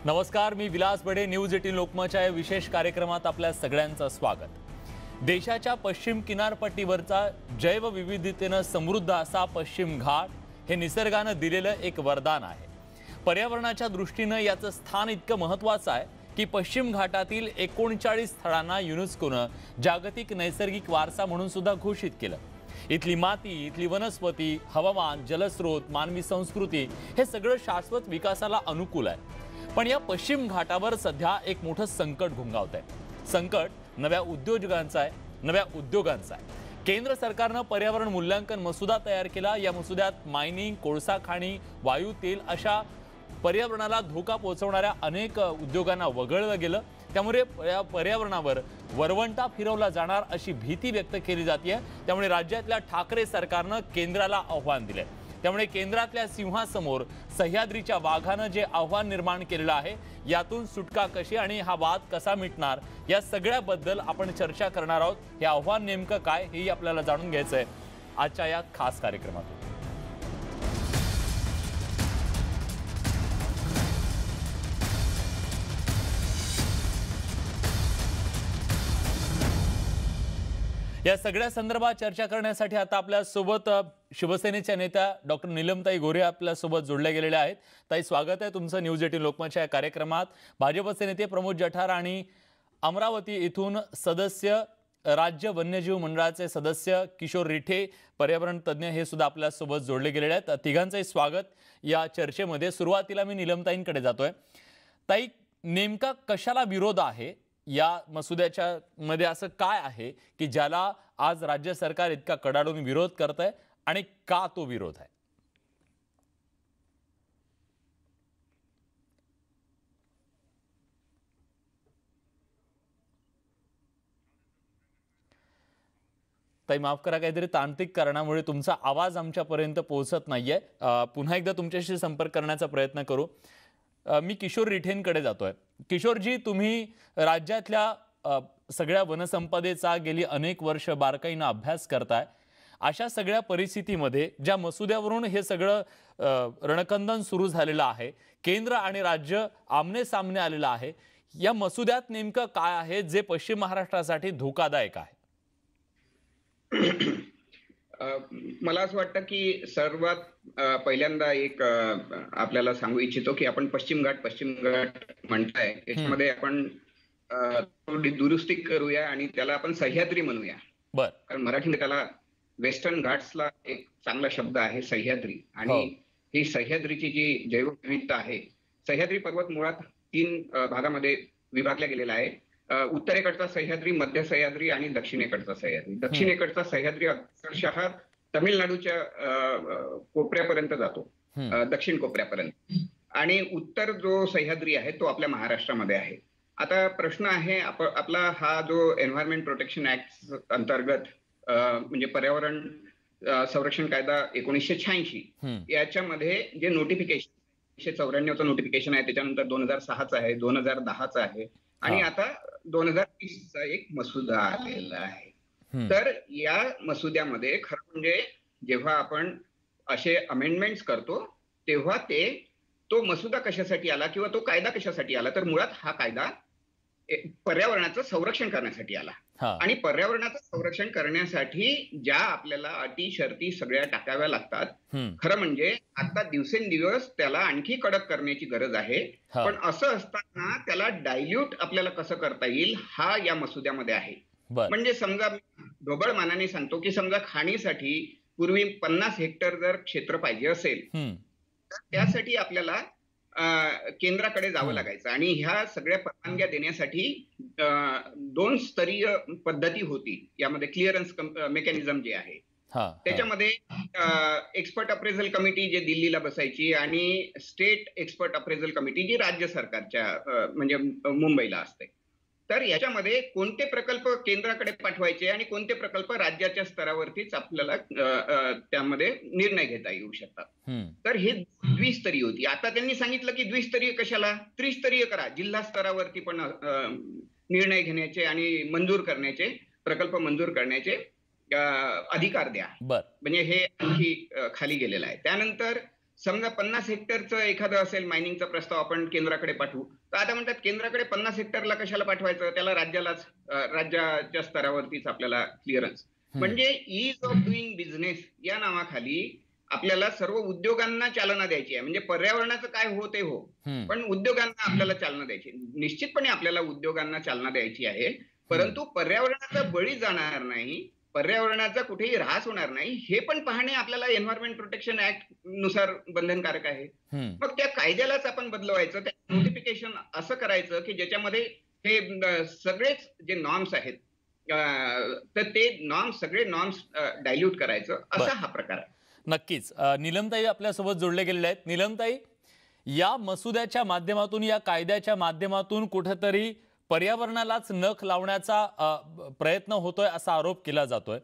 नमस्कार, मी विलास बडे. न्यूज 18 लोकमतच्या या विशेष कार्यक्रमात आपल्या सगळ्यांचं स्वागत. देशाच्या पश्चिम किनारपट्टीवरचा जैवविविधतेने समृद्ध असा पश्चिम घाट हे निसर्गाने दिलेलं एक वरदान आहे. पर्यावरणाच्या दृष्टीने याचं स्थान इतकं महत्त्वाचं आहे की पश्चिम घाटातील 39 स्थळांना युनेस्कोने जागतिक नैसर्गिक वारसा म्हणून सुद्धा घोषित केलं. इथली माती, इथली वनस्पती, हवामान, जलस्रोत, मानवी संस्कृती हे सगळं शाश्वत विकासाला अनुकूल आहे. पण या पश्चिम घाटावर सध्या एक मोठं संकट घुंगावत आहे. संकट नव्या उद्योजकांचं आहे, नव्या उद्योगांचं आहे. केंद्र सरकारने पर्यावरण मूल्यांकन मसुदा तयार केला. या मसुद्यात मायनिंग, कोळसा खाणी, वायू, तेल अशा पर्यावरणाला धोका पोहोचवणाऱ्या अनेक उद्योगांना वगळलं गेलं. त्यामुळे पर्यावरणावर वरवंटा फिरवला जाणार अशी भीती व्यक्त केली जाते. त्यामुळे राज्यातल्या ठाकरे सरकारने केंद्राला आव्हान दिले. त्यामुळे केंद्रातल्या सिंहासमोर सह्याद्रीच्या वाघानं जे आव्हान निर्माण केलेलं आहे, यातून सुटका कशी आणि हा वाद कसा मिटणार या सगळ्याबद्दल आपण चर्चा करणार आहोत. हे आव्हान नेमकं काय हेही आपल्याला जाणून घ्यायचं आहे आजच्या या खास कार्यक्रमातून. या सगळ्या संदर्भात चर्चा करण्यासाठी आता आपल्या सोबत शिवसेनेच्या नेत्या डॉक्टर नीलमताई गोरे आपल्या सोबत जोडल्या गेलेल्या आहेत. ताई, स्वागत आहे तुमचं न्यूज 18 लोकमतच्या या कार्यक्रमात. भाजपचे नेते प्रमोद जठार आणि अमरावती इथून सदस्य, राज्य वन्यजीव मंडळाचे सदस्य किशोर रिठे, पर्यावरण तज्ज्ञ हे सुद्धा आपल्या सोबत जोडले गेलेले आहेत. तिघांचंही स्वागत या चर्चेमध्ये. सुरुवातीला मी नीलमताईंकडे जातोय. ताई, नेमका कशाला विरोध आहे या मसुद्याच्या मध्ये? असं काय आहे की ज्याला आज राज्य सरकार इतका कडाडून विरोध करतंय आणि का तो विरोध आहे? ताई, माफ करा, काहीतरी तांत्रिक कारणामुळे तुमचा आवाज आमच्यापर्यंत पोहोचत नाहीये. पुन्हा एकदा तुमच्याशी संपर्क करण्याचा प्रयत्न करू. मी किशोर रिठेंकडे जातोय. किशोरजी, तुम्ही राज्यातल्या सगळ्या वनसंपदेचा गेली अनेक वर्ष बारकाईने अभ्यास करताय. अशा सगळ्या परिस्थितीमध्ये ज्या मसुद्यावरून हे सगळं रणकंदन सुरू झालेलं आहे, केंद्र आणि राज्य आमने सामने आलेलं आहे, या मसुद्यात नेमकं काय आहे जे पश्चिम महाराष्ट्रासाठी धोकादायक आहे? मला असं वाटतं की सर्वात पहिल्यांदा एक आपल्याला सांगू इच्छितो की आपण पश्चिम घाट म्हणताय, याच्यामध्ये आपण थोडी दुरुस्ती करूया आणि त्याला आपण सह्याद्री म्हणूया. कारण मराठीमध्ये त्याला वेस्टर्न घाट्सला एक चांगला शब्द आहे, सह्याद्री. आणि ही सह्याद्रीची जी जैवविविधता आहे, सह्याद्री पर्वत मुळात 3 भागामध्ये विभागला गेलेला आहे. उत्तरेकडचा सह्याद्री, मध्य सह्याद्री आणि दक्षिणेकडचा सह्याद्री. दक्षिणेकडचा सह्याद्री अक्षरशः तामिळनाडूच्या कोपऱ्यापर्यंत जातो, दक्षिण कोपऱ्यापर्यंत. आणि उत्तर जो सह्याद्री आहे तो आपल्या महाराष्ट्रामध्ये आहे. आता प्रश्न आहे आपला हा जो एन्व्हायरमेंट प्रोटेक्शन ऍक्ट अंतर्गत म्हणजे पर्यावरण संरक्षण कायदा 1986 याच्यामध्ये जे नोटिफिकेशन 1994चं नोटिफिकेशन आहे, त्याच्यानंतर 2006चं आहे, 2010चं आहे आणि आता 2030चा एक मसुदा आलेला आहे. तर या मसुद्यामध्ये खरं म्हणजे जेव्हा आपण असे अमेंडमेंट्स करतो तेव्हा तो मसुदा कशासाठी आला किंवा तो कायदा कशासाठी आला, तर मुळात हा कायदा पर्यावरणाचं संरक्षण करण्यासाठी आला. आणि पर्यावरणाचं संरक्षण करण्यासाठी ज्या आपल्याला अटी शर्ती सगळ्या टाकाव्या लागतात, खरं म्हणजे आता दिवसेंदिवस त्याला आणखी कडक करण्याची गरज आहे. पण असं असताना त्याला डायल्यूट आपल्याला कसं करता येईल हा या मसुद्यामध्ये आहे. म्हणजे समजा ढोबळ मानाने सांगतो की समजा खाणीसाठी पूर्वी 50 हेक्टर जर क्षेत्र पाहिजे असेल तर त्यासाठी आपल्याला केंद्राकडे जावं लागायचं. आणि ह्या सगळ्या परवानग्या देण्यासाठी 2 स्तरीय पद्धती होती. यामध्ये क्लिअरन्स मेकॅनिझम जे आहे त्याच्यामध्ये एक्सपर्ट अप्रेझल कमिटी जे दिल्लीला बसायची आणि स्टेट एक्सपर्ट अप्रेझल कमिटी जी राज्य सरकारच्या म्हणजे मुंबईला असते. तर याच्यामध्ये कोणते प्रकल्प केंद्राकडे पाठवायचे आणि कोणते प्रकल्प राज्याच्या स्तरावरतीच आपल्याला त्यामध्ये निर्णय घेता येऊ शकतात. तर हे द्विस्तरीय होती. आता त्यांनी सांगितलं की द्विस्तरीय कशाला, त्रिस्तरीय करा, जिल्हा स्तरावरती पण निर्णय घेण्याचे आणि मंजूर करण्याचे, प्रकल्प मंजूर करण्याचे अधिकार द्या. म्हणजे हे आणखी खाली गेलेलं आहे. त्यानंतर समजा 50 हेक्टरचं एखादं असेल मायनिंगचा प्रस्ताव आपण केंद्राकडे पाठवू, तर आता म्हणतात केंद्राकडे 50 हेक्टरला कशाला पाठवायचं, त्याला राज्याच्या स्तरावरतीच आपल्याला क्लिअरन्स. म्हणजे ईज ऑफ डुईंग बिझनेस या नावाखाली आपल्याला सर्व उद्योगांना चालना द्यायची आहे. म्हणजे पर्यावरणाचं काय हो ते हो, पण उद्योगांना आपल्याला चालना द्यायची. निश्चितपणे आपल्याला उद्योगांना चालना द्यायची आहे, परंतु पर्यावरणाचा बळी जाणार नाही, पर्यावरणाचा कुठेही ऱ्हास होणार नाही, हे पण पाहणे आपल्याला एन्व्हायरमेंट प्रोटेक्शन ऍक्ट नुसार बंधनकारक आहे. मग त्या कायद्यालाच आपण बदलवायचं, त्या नोटिफिकेशन असं करायचं की ज्याच्यामध्ये हे सगळेच जे नॉर्म्स आहेत तर ते सगळे नॉर्म्स डायल्यूट करायचं, असा हा प्रकार आहे. नक्कीच. नीलमताई आपल्यासोबत जोडले गेलेले आहेत. नीलमताई, या मसुद्याच्या माध्यमातून, या कायद्याच्या माध्यमातून कुठेतरी पर्यावरणालाच नख लावण्याचा प्रयत्न होतोय असा आरोप केला जातोय.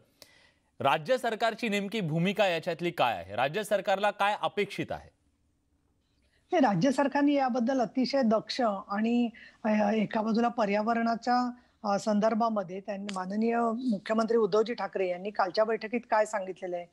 राज्य सरकारची नेमकी भूमिका याच्यातली काय आहे? राज्य सरकारला काय अपेक्षित आहे? हे राज्य सरकारने याबद्दल अतिशय दक्ष आणि एका बाजूला पर्यावरणाच्या संदर्भामध्ये त्यांनी माननीय मुख्यमंत्री उद्धवजी ठाकरे यांनी कालच्या बैठकीत काय सांगितलेलं आहे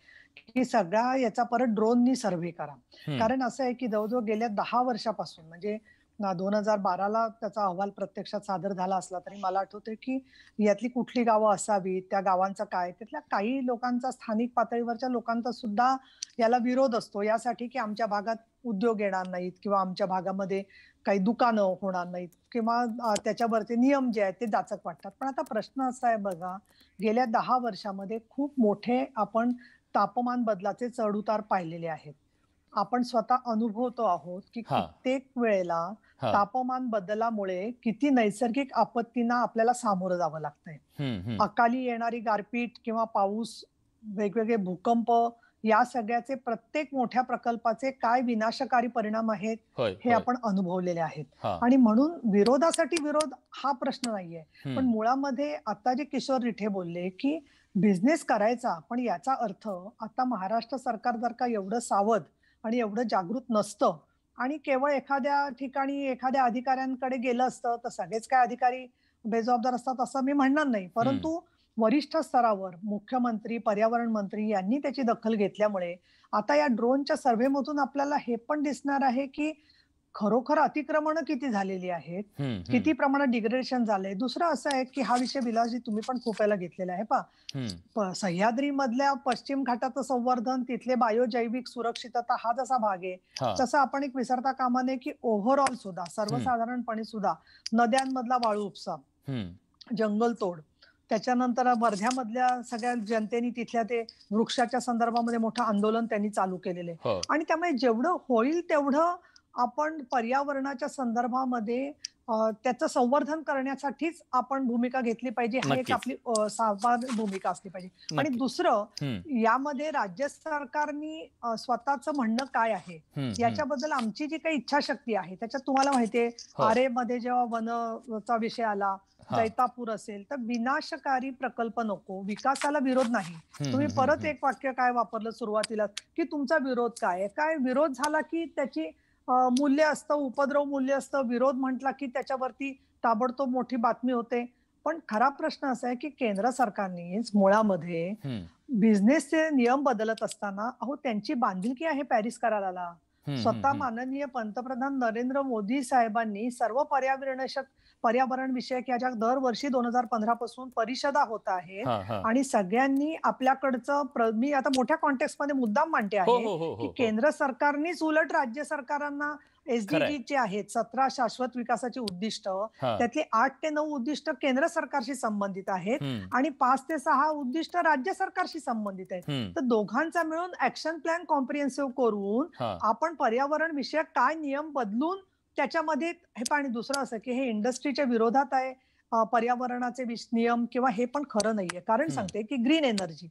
की सगळा याचा परत ड्रोननी सर्व्हे करा. कारण असं आहे की जवळजवळ गेल्या 10 वर्षापासून म्हणजे 2012ला त्याचा अहवाल प्रत्यक्षात सादर झाला असला तरी मला आठवतंय की यातली कुठली गावं असावीत, त्या गावांचा काय, त्यातल्या काही लोकांचा, स्थानिक पातळीवरच्या लोकांचा सुद्धा याला विरोध असतो, यासाठी की आमच्या भागात उद्योग येणार नाहीत किंवा आमच्या भागामध्ये काही दुकानं होणार नाहीत किंवा त्याच्यावरचे नियम जे आहेत ते जाचक वाटतात. पण आता प्रश्न असा आहे बघा, गेल्या 10 वर्षामध्ये खूप मोठे आपण तापमान बदलाचे चढउतार पाहिलेले आहेत. आपण स्वतः अनुभवतो आहोत की कित्येक वेळेला तापमान बदलामुळे किती नैसर्गिक आपत्तींना आपल्याला सामोरं जावं लागतंय. अकाली येणारी गारपीट किंवा पाऊस, वेगवेगळे भूकंप, या सगळ्याचे प्रत्येक मोठ्या प्रकल्पाचे काय विनाशकारी परिणाम आहेत हे आपण अनुभवलेले आहेत. आणि म्हणून विरोधासाठी विरोध हा प्रश्न नाहीये, पण मुळामध्ये आता जे किशोर रिठे बोलले की बिझनेस करायचा, पण याचा अर्थ आता महाराष्ट्र सरकार जर का एवढं सावध आणि एवढं जागृत नसतं आणि केवळ एखाद्या ठिकाणी एखाद्या अधिकाऱ्यांकडे गेलं असतं तर सगळेच काय अधिकारी बेजबाबदार असतात असं मी म्हणणार नाही, परंतु वरिष्ठ स्तरावर मुख्यमंत्री, पर्यावरण मंत्री यांनी त्याची दखल घेतल्यामुळे आता या ड्रोनच्या सर्व्हेमधून आपल्याला हे पण दिसणार आहे की खरोखर अतिक्रमण किती झालेली आहेत, किती प्रमाणात डिग्रेडेशन झालंय. दुसरं असं आहे की हा विषय विलासजी तुम्ही पण खूप वेळेला घेतलेला आहे सह्याद्री मधल्या पश्चिम घाटाचं संवर्धन, तिथले बायोजैविक सुरक्षितता हा जसा भाग आहे, तसं आपण एक विसरता कामा नये की ओव्हरऑल सुद्धा सर्वसाधारणपणे सुद्धा नद्यांमधला वाळू उपसा, जंगलतोड, त्याच्यानंतर वर्ध्यामधल्या सगळ्या जनतेने तिथल्या ते वृक्षाच्या संदर्भामध्ये मोठं आंदोलन त्यांनी चालू केलेले आणि त्यामुळे जेवढं होईल तेवढं आपण पर्यावरणाच्या संदर्भामध्ये त्याचं संवर्धन करण्यासाठीच आपण भूमिका घेतली पाहिजे, हा एक आपली सावध भूमिका असली पाहिजे. आणि दुसरं, यामध्ये राज्य सरकारनी स्वतःचं म्हणणं काय आहे याच्याबद्दल आमची जी काही इच्छाशक्ती आहे, त्याच्यात तुम्हाला माहितीये आरे मध्ये जेव्हा वनचा विषय आला, जैतापूर असेल, तर विनाशकारी प्रकल्प नको, विकासाला विरोध नाही. तुम्ही परत एक वाक्य काय वापरलं सुरुवातीला की तुमचा विरोध काय, काय विरोध झाला की त्याची मूल्य असतं, उपद्रव मूल्य असतं, विरोध म्हटला की त्याच्यावरती ताबडतोब मोठी बातमी होते. पण खरा प्रश्न असा आहे की केंद्र सरकारने मुळामध्ये बिझनेसचे नियम बदलत असताना त्यांची बांधिलकी आहे पॅरिस कराराला. स्वतः माननीय पंतप्रधान नरेंद्र मोदी साहेबांनी सर्व पर्यावरण विषयक याच्या दरवर्षी 2015 पासून परिषदा होत आहेत आणि सगळ्यांनी आपल्याकडचं, मी आता मोठ्या कॉन्टेक्स्ट मध्ये मुद्दाम मांडते आहे की केंद्र सरकारनीच उलट राज्य सरकारांना एसडीजी जे आहेत 17 शाश्वत विकासाची उद्दिष्ट, त्यातली 8 ते 9 उद्दिष्ट केंद्र सरकारशी संबंधित आहेत आणि 5 ते 6 उद्दिष्ट राज्य सरकारशी संबंधित आहेत. तर दोघांचा मिळून ऍक्शन प्लॅन कॉम्प्रिहेन्सिव्ह करून आपण पर्यावरण विषयक काय नियम बदलून त्याच्यामध्ये हे पाणी. दुसरं असं की हे इंडस्ट्रीच्या विरोधात आहे पर्यावरणाचे नियम किंवा हे पण खरं नाहीये. कारण सांगते की ग्रीन एनर्जी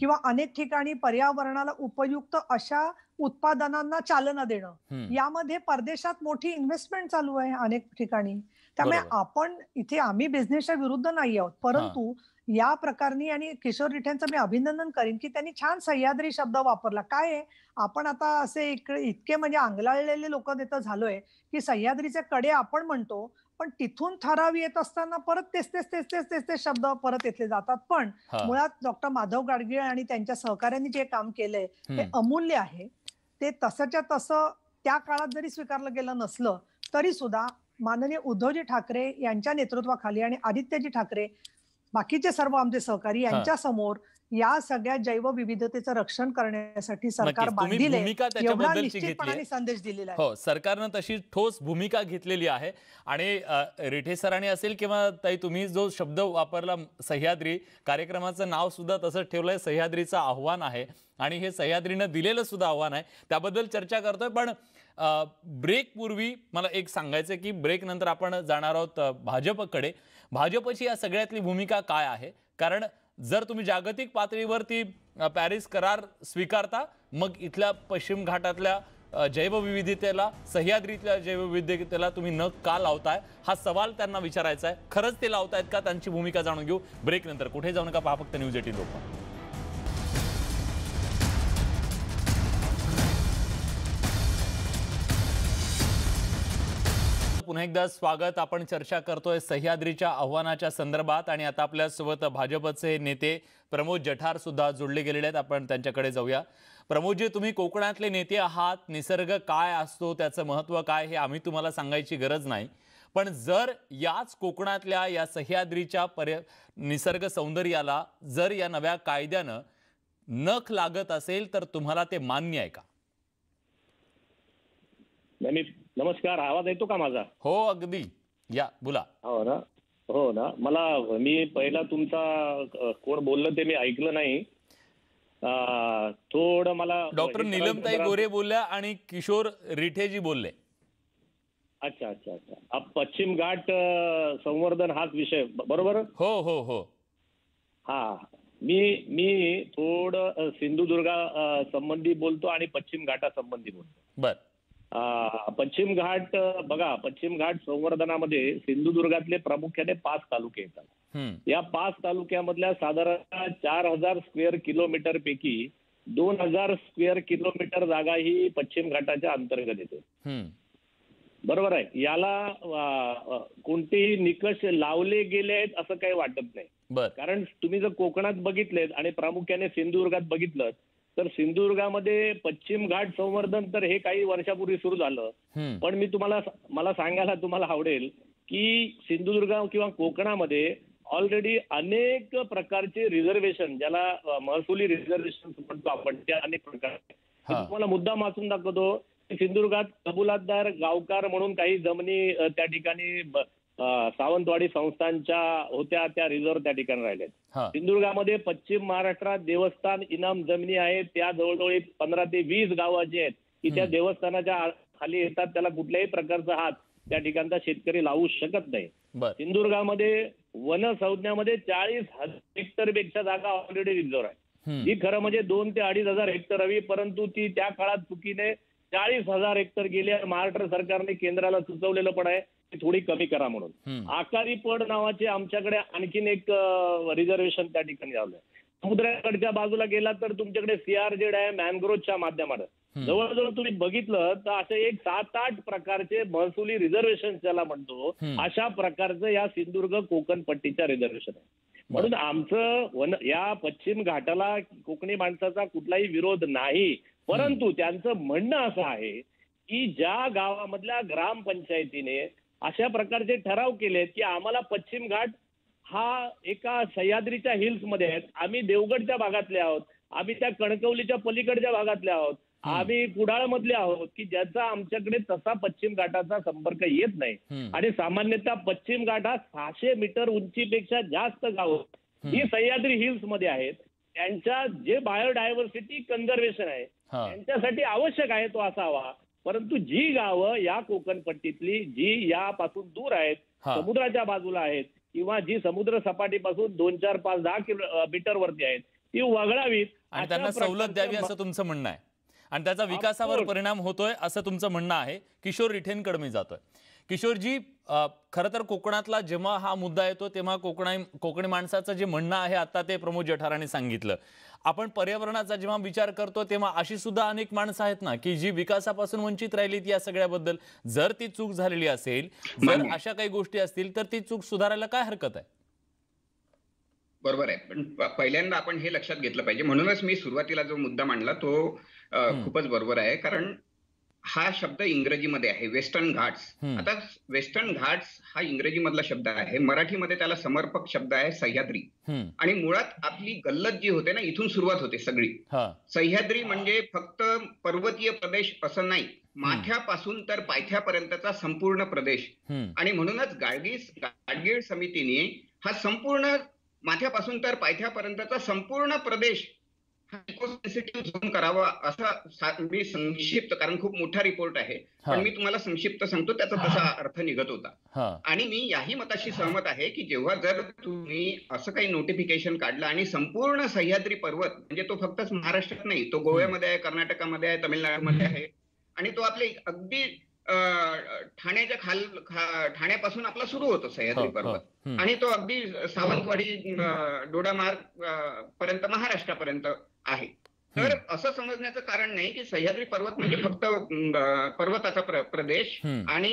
किंवा अनेक ठिकाणी पर्यावरणाला उपयुक्त अशा उत्पादनांना चालना देणं, यामध्ये परदेशात मोठी इन्व्हेस्टमेंट चालू आहे अनेक ठिकाणी. त्यामुळे आपण इथे आम्ही बिझनेसच्या विरुद्ध नाही आहोत, परंतु या प्रकारनी, आणि किशोर रिठेंचं मी अभिनंदन करीन की त्यांनी छान सह्याद्री शब्द वापरला. काय आहे, आपण आता असे इतके म्हणजे आंगलाळलेले लोक देत झालोय की सह्याद्रीचे कडे आपण म्हणतो, पण तिथून ठराव येत असताना परत तेच शब्द परत येतले जातात. पण मुळात डॉक्टर माधव गाडगीळ आणि त्यांच्या सहकार्यांनी जे काम केलंय ते अमूल्य आहे. ते तसंच्या तसं त्या काळात जरी स्वीकारलं गेलं नसलं तरी सुद्धा माननीय उद्धवजी ठाकरे यांच्या नेतृत्वाखाली आणि आदित्यजी ठाकरे बाकीचे सर्व आमचे सहकारी यांच्या समोर या सगळ्या जैवविविधतेचं रक्षण करण्यासाठी सरकार बांधील आहे एवढा निश्चितपणाने संदेश दिलेला आहे. हो, सरकारनं तशी ठोस भूमिका घेतलेली आहे. आणि रिठे सरांनी असेल किंवा ताई तुम्ही जो शब्द वापरला सह्याद्री, कार्यक्रमाचं नाव सुद्धा तसंच ठेवलंय, सह्याद्रीचं आव्हान आहे आणि हे सह्याद्रीनं दिलेलं सुद्धा आव्हान आहे, त्याबद्दल चर्चा करतोय. पण ब्रेक पूर्वी मला एक सांगायचं की ब्रेक नंतर आपण जाणार आहोत भाजपकडे. भाजपची या सगळ्यातली भूमिका काय आहे? कारण जर तुम्ही जागतिक पातळीवरती पॅरिस करार स्वीकारता, मग इथल्या पश्चिम घाटातल्या जैवविविधतेला, सह्याद्रीतल्या जैवविविधतेला तुम्ही नख का लावताय, हा सवाल त्यांना विचारायचा आहे. खरंच ते लावतायत का? त्यांची भूमिका जाणून घेऊ ब्रेक नंतर. कुठे जाऊ नका, पहा फक्त न्यूज 18 लोकमत. पुन्हा एकदा स्वागत. आपण चर्चा करतोय सह्याद्रीच्या आव्हानाच्या संदर्भात आणि आता आपल्या सोबत भाजपचे नेते प्रमोद जठार सुद्धा जोडले गेलेले आहेत. आपण त्यांच्याकडे जाऊया. प्रमोदजी, तुम्ही कोकणातले नेते आहात. निसर्ग काय असतो, त्याचं महत्त्व काय, हे आम्ही तुम्हाला सांगायची गरज नाही. पण जर याच कोकणातल्या या सह्याद्रीच्या निसर्ग सौंदर्याला जर या नव्या कायद्यानं नख लागत असेल तर तुम्हाला ते मान्य आहे का? नमस्कार, आवाज येतो का माझा? हो, अगदी, या बोला. हो ना, हो ना. मी पहिला तुमचा कोण बोललं ते मी ऐकलं नाही. थोडं मला डॉक्टर नीलमताई गोरे बोलल्या आणि किशोर रिठेजी बोलले. अच्छा अच्छा अच्छा. पश्चिम घाट संवर्धन हाच विषय बरोबर? हो हो हो. हा, मी थोडं सिंधुदुर्गा संबंधी बोलतो आणि पश्चिम घाटा संबंधी बोलतो. बर. पश्चिम घाट बघा, पश्चिम घाट संवर्धनामध्ये सिंधुदुर्गातले प्रामुख्याने 5 तालुके येतात. या 5 तालुक्यामधल्या साधारण 4000 स्क्वेअर किलोमीटर पैकी 2000 स्क्वेअर किलोमीटर जागा ही पश्चिम घाटाच्या अंतर्गत येते. बरोबर आहे. याला कोणतेही निकष लावले गेले आहेत असं काही वाटत नाही. कारण तुम्ही जर कोकणात बघितलेत आणि प्रामुख्याने सिंधुदुर्गात बघितलं तर सिंधुदुर्गामध्ये पश्चिम घाट संवर्धन तर हे काही वर्षापूर्वी सुरू झालं. पण मला सांगायला तुम्हाला आवडेल की सिंधुदुर्ग किंवा कोकणामध्ये ऑलरेडी अनेक प्रकारचे रिझर्वेशन, ज्याला महसुली रिझर्वेशन म्हणतो आपण, त्या अनेक प्रकार. तुम्हाला मुद्दा वाचून दाखवतो. सिंधुदुर्गात कबुलातदार गावकार म्हणून काही जमिनी त्या ठिकाणी सावंतवाडी संस्थांच्या होत्या, त्या रिझर्व्ह त्या ठिकाणी राहिल्यात. सिंधुदुर्गामध्ये पश्चिम महाराष्ट्रात देवस्थान इनाम जमिनी आहेत, त्या जवळजवळ 15 ते 20 गावं जी आहेत की त्या देवस्थानाच्या खाली येतात. त्याला कुठल्याही प्रकारचा हात त्या ठिकाणचा शेतकरी लावू शकत नाही. सिंधुदुर्गामध्ये वन संज्ञामध्ये 40,000 हेक्टर पेक्षा जागा ऑलरेडी रिझर्व्ह आहे. ही खरं म्हणजे 2 ते 2,500 हेक्टर हवी, परंतु ती त्या काळात चुकीने 40,000 हेक्टर गेली. महाराष्ट्र सरकारने केंद्राला सुचवलेलं पण आहे थोडी कमी करा म्हणून. आकारी पड नावाचे आमच्याकडे आणखीन एक रिझर्वेशन त्या ठिकाणी लावलंय. समुद्राकडच्या बाजूला गेला तर तुमच्याकडे CRZ आहे, मॅनग्रोव्हच्या माध्यमातून. जवळजवळ तुम्ही बघितलं तर असे एक 7-8 प्रकारचे महसुली रिझर्वेशन ज्याला म्हणतो, अशा प्रकारचं या सिंधुदुर्ग कोकण पट्टीच्या रिझर्वेशन आहे. म्हणून आमचं या पश्चिम घाटाला कोकणी माणसाचा कुठलाही विरोध नाही, परंतु त्यांचं म्हणणं असं आहे की ज्या गावामधल्या ग्रामपंचायतीने अशा प्रकारचे ठराव केलेत की आम्हाला पश्चिम घाट हा एका सह्याद्रीच्या हिल्स मध्ये आहेत, आम्ही देवगडच्या भागातले आहोत, आम्ही त्या कणकवलीच्या पलीकडच्या भागातले आहोत, आम्ही कुडाळ मधले आहोत, की ज्याचा आमच्याकडे तसा पश्चिम घाटाचा संपर्क येत नाही. आणि सामान्यतः पश्चिम घाट हा 600 मीटर उंचीपेक्षा जास्त गावं ही सह्याद्री हिल्स मध्ये आहेत. त्यांच्या जे बायोडायव्हर्सिटी कन्झर्वेशन आहे त्यांच्यासाठी आवश्यक आहे तो असावा. परंतु जी गावं या कोकण पट्टीतली जी यापासून दूर आहेत, समुद्राच्या बाजूला आहेत किंवा जी समुद्र सपाटीपासून 2, 4, 5, 10 किलोमीटर वरती आहेत, ती वगळावीत आणि त्यांना सवलत द्यावी असं तुमचं म्हणणं आहे आणि त्याचा विकासावर परिणाम होतोय असं तुमचं म्हणणं आहे. किशोर रिठेंकडे मी जातोय. किशोरजी, खरं तर कोकणातला जेव्हा हा मुद्दा येतो तेव्हा कोकणी माणसाचं जे म्हणणं आहे आता ते प्रमोद जठारांनी सांगितलं. आपण पर्यावरणाचा जेव्हा विचार करतो तेव्हा अशी सुद्धा अनेक माणसं आहेत ना की जी विकासापासून वंचित राहिलीत या सगळ्याबद्दल. जर ती चूक झालेली असेल, जर अशा काही गोष्टी असतील तर ती चूक सुधारायला काय हरकत आहे? बरोबर आहे. पण पहिल्यांदा आपण हे लक्षात घेतलं पाहिजे. म्हणूनच मी सुरुवातीला जो मुद्दा मांडला तो खूपच बरोबर आहे. कारण हा शब्द इंग्रजीमध्ये आहे, वेस्टर्न घाट्स. आता वेस्टर्न घाट्स हा इंग्रजी मधला शब्द आहे, मराठीमध्ये त्याला समर्पक शब्द आहे सह्याद्री. आणि मुळात आपली गल्लत जी होते ना, इथून सुरुवात होते सगळी. सह्याद्री म्हणजे फक्त पर्वतीय प्रदेश असं नाही, माथ्यापासून तर पायथ्यापर्यंतचा संपूर्ण प्रदेश. आणि म्हणूनच गाडगीळ समितीने हा संपूर्ण माथ्यापासून तर पायथ्यापर्यंतचा संपूर्ण प्रदेश हा इको सेन्सिटिव्ह झोन करावा असं मी संक्षिप्त, कारण खूप मोठा रिपोर्ट आहे, पण मी तुम्हाला संक्षिप्त सांगतो त्याचा तसा अर्थ निघत होता. आणि मी याही मताशी सहमत आहे की जेव्हा जर तुम्ही असं काही नोटिफिकेशन काढलं आणि संपूर्ण सह्याद्री पर्वत, म्हणजे तो फक्तच महाराष्ट्रात नाही, तो गोव्यामध्ये आहे, कर्नाटकामध्ये आहे, तमिळनाडूमध्ये आहे, आणि तो आपले अगदी ठाण्यापासून आपला सुरू होतो सह्याद्री पर्वत, आणि तो अगदी सावंतवाडी दोडामार्ग पर्यंत महाराष्ट्रापर्यंत आहे. तर असं समजण्याचं कारण नाही की सह्याद्री पर्वत म्हणजे फक्त पर्वताचा प्रदेश आणि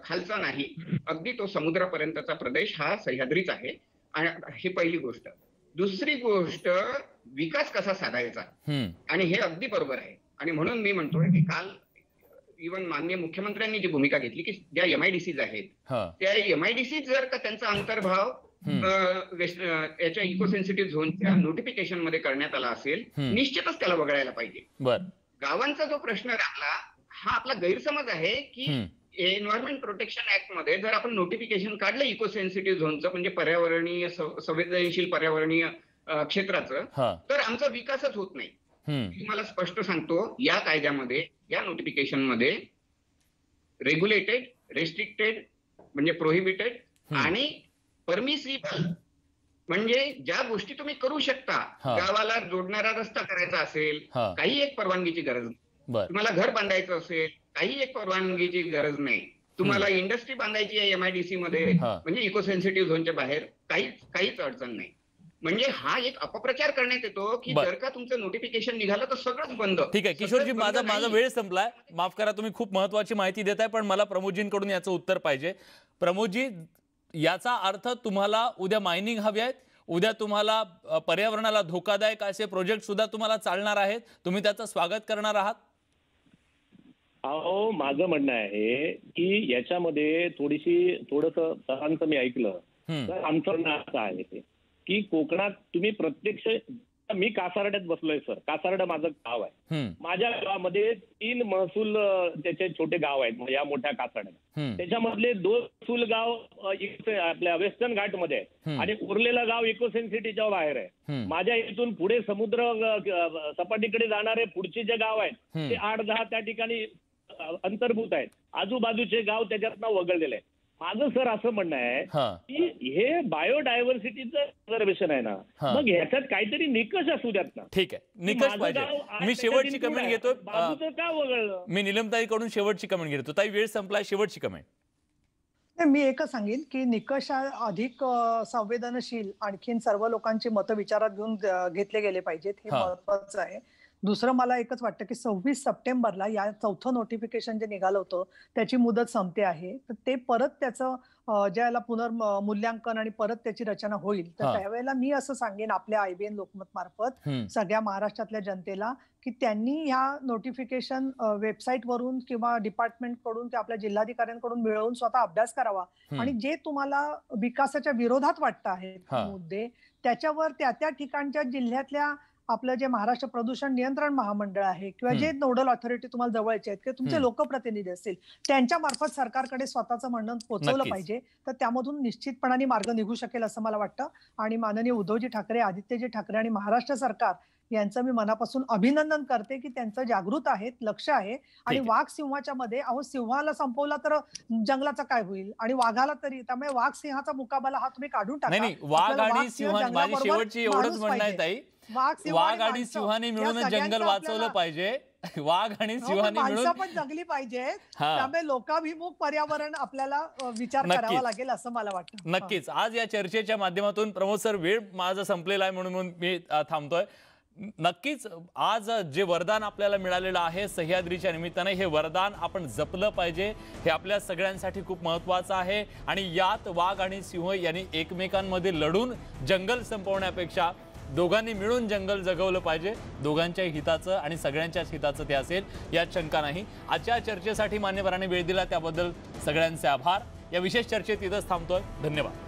खालचा नाही, अगदी तो समुद्रापर्यंतचा प्रदेश हा सह्याद्रीच आहे. ही पहिली गोष्ट. दुसरी गोष्ट, विकास कसा साधायचा, आणि हे अगदी बरोबर आहे. आणि म्हणून मी म्हणतोय की काल इव्हन माननीय मुख्यमंत्र्यांनी जी भूमिका घेतली की ज्या MIDCs आहेत त्या MIDCs जर का त्यांचा अंतर्भाव याच्या इको सेन्सिटिव्ह झोनच्या नोटिफिकेशन मध्ये करण्यात आला असेल, निश्चितच त्याला वगळायला पाहिजे. गावांचा जो प्रश्न राहिला हा आपला गैरसमज आहे की एन्व्हायरमेंट प्रोटेक्शन ऍक्ट मध्ये जर आपण नोटिफिकेशन काढलं इको सेन्सिटिव्ह झोनचं, म्हणजे पर्यावरणीय संवेदनशील पर्यावरणीय क्षेत्राचं, तर आमचा विकासच होत नाही. तुम्हाला स्पष्ट सांगतो, या कायद्यामध्ये, या नोटिफिकेशन मध्ये रेग्युलेटेड, रेस्ट्रिक्टेड म्हणजे प्रोहिबिटेड आणि परमिसिबल, म्हणजे ज्या गोष्टी तुम्ही करू शकता, गावाला जोडणारा रस्ता करायचा असेल, काही एक परवानगीची गरज नाही. तुम्हाला घर बांधायचं असेल, काही एक परवानगीची गरज नाही. तुम्हाला इंडस्ट्री बांधायची आहे MIDC मध्ये, म्हणजे इको सेन्सिटिव्ह झोनच्या बाहेर, काहीच अडचण नाही. म्हणजे हा एक अपप्रचार करण्यात येतो की जर का तुमचं नोटिफिकेशन निघालं तर सगळंच बंद. ठीक आहे किशोरजी, माझा वेळ संपलाय, माफ करा, तुम्ही खूप महत्वाची माहिती देताय, पण मला प्रमोदजींकडून याचं उत्तर पाहिजे. प्रमोदजी, याचा अर्थ तुम्हाला उद्या मायनिंग हवी आहेत, उद्या तुम्हाला पर्यावरणाला धोकादायक असे प्रोजेक्ट सुद्धा तुम्हाला चालणार आहेत, तुम्ही त्याचं स्वागत करणार आहात? अहो, माझं म्हणणं आहे की याच्यामध्ये थोडंसं सरांचं मी ऐकलं तर आमचं म्हणणं असं आहे की कोकणात तुम्ही प्रत्यक्ष, मी कासारड्यात बसलोय सर, कासारड माझं गाव आहे, माझ्या गावामध्ये 3 महसूल त्याचे छोटे गाव आहेत या मोठ्या कासारड्यात, त्याच्यामधले 2 महसूल गाव आपल्या वेस्टर्न घाट मध्ये आहे आणि उरलेलं गाव इको सेन्सिटीच्या बाहेर आहे. माझ्या इथून पुढे समुद्र सपाटीकडे जाणारे पुढचे जे गाव आहेत ते 8-10 त्या ठिकाणी अंतर्भूत आहेत, आजूबाजूचे गाव त्याच्यातनं वगळलेले आहेत. माझं सर असं म्हणणं आहे की हे बायोडायव्हर्सिटीचं रिझर्वेशन आहे ना, मग ह्याच्यात काहीतरी निकष असू द्यात ना. ठीक आहे, निकष पाहिजे. मी शेवटची कमेंट घेतो, बाजूचं का वगळलं? मी नीलमताईकडून शेवटची कमेंट घेतो. ताई, वेळ संपलाय, शेवटची कमेंट. मी एकच सांगेन की निकष अधिक संवेदनशील, आणखीन सर्व लोकांची मतं विचारात घेऊन घेतले गेले पाहिजेत, हे महत्वाचं आहे. दुसरं मला एकच वाटतं की 26 सप्टेंबरला या 4थं नोटिफिकेशन जे निघालं होतं त्याची मुदत संपते आहे, तर ते परत त्याचं ज्याला पुनर्मूल्यांकन आणि परत त्याची रचना होईल, तर त्यावेळेला मी असं सांगेन आपल्या IBN लोकमत मार्फत सगळ्या महाराष्ट्रातल्या जनतेला की त्यांनी ह्या नोटिफिकेशन वेबसाईटवरून किंवा डिपार्टमेंट कडून ते आपल्या जिल्हाधिकाऱ्यांकडून मिळवून स्वतः अभ्यास करावा, आणि जे तुम्हाला विकासाच्या विरोधात वाटत आहेत मुद्दे, त्याच्यावर त्या ठिकाणच्या जिल्ह्यातल्या आपलं जे महाराष्ट्र प्रदूषण नियंत्रण महामंडळ आहे किंवा जे नोडल ऑथॉरिटी तुम्हाला जवळचे आहेत किंवा तुमचे लोकप्रतिनिधी असतील त्यांच्या मार्फत सरकारकडे स्वतःचं म्हणणं पोहोचवलं पाहिजे, तर त्यामधून निश्चितपणाने मार्ग निघू शकेल असं मला वाटतं. आणि माननीय उद्धवजी ठाकरे, आदित्यजी ठाकरे आणि महाराष्ट्र सरकार यांचं मी मनापासून अभिनंदन करते की त्यांचं जागृत आहेत, लक्ष आहे. आणि वाघ सिंहाच्या मध्ये, अहो सिंहाला संपवला तर जंगलाचा काय होईल, आणि वाघाला तरी, त्यामुळे वाघ सिंहाचा मुकाबला हा तुम्ही काढून टाका. नाही, वाघ आणि सिंह, माझी शेवटची एवढंच म्हणणं आहे ताई, वाघ आणि सिंहाने मिळून जंगल वाचवलं पाहिजे, वाघ आणि सिंहाने मिळून पण जगली पाहिजे. त्यामुळे लोकाभिमुख पर्यावरण आपल्याला विचार करावा लागेल असं मला वाटतं. नक्कीच. आज या चर्चेच्या माध्यमातून प्रमोद सर, वेळ माझा संपलेला आहे म्हणून मी थांबतोय. नक्कीच आज जे वरदान आपल्याला मिळालेलं आहे सह्याद्रीच्या निमित्ताने, हे वरदान आपण जपलं पाहिजे, हे आपल्या सगळ्यांसाठी खूप महत्त्वाचं आहे. आणि यात वाघ आणि सिंह यांनी एकमेकांमध्ये लढून जंगल संपवण्यापेक्षा दोघांनी मिळून जंगल जगवलं पाहिजे, दोघांच्याही हिताचं आणि सगळ्यांच्याच हिताचं ते असेल यात शंका नाही। आजच्या चर्चेसाठी मान्यवरांनी वेळ दिला त्याबद्दल सगळ्यांचे आभार। या विशेष चर्चेत इथंच थांबतोय। धन्यवाद।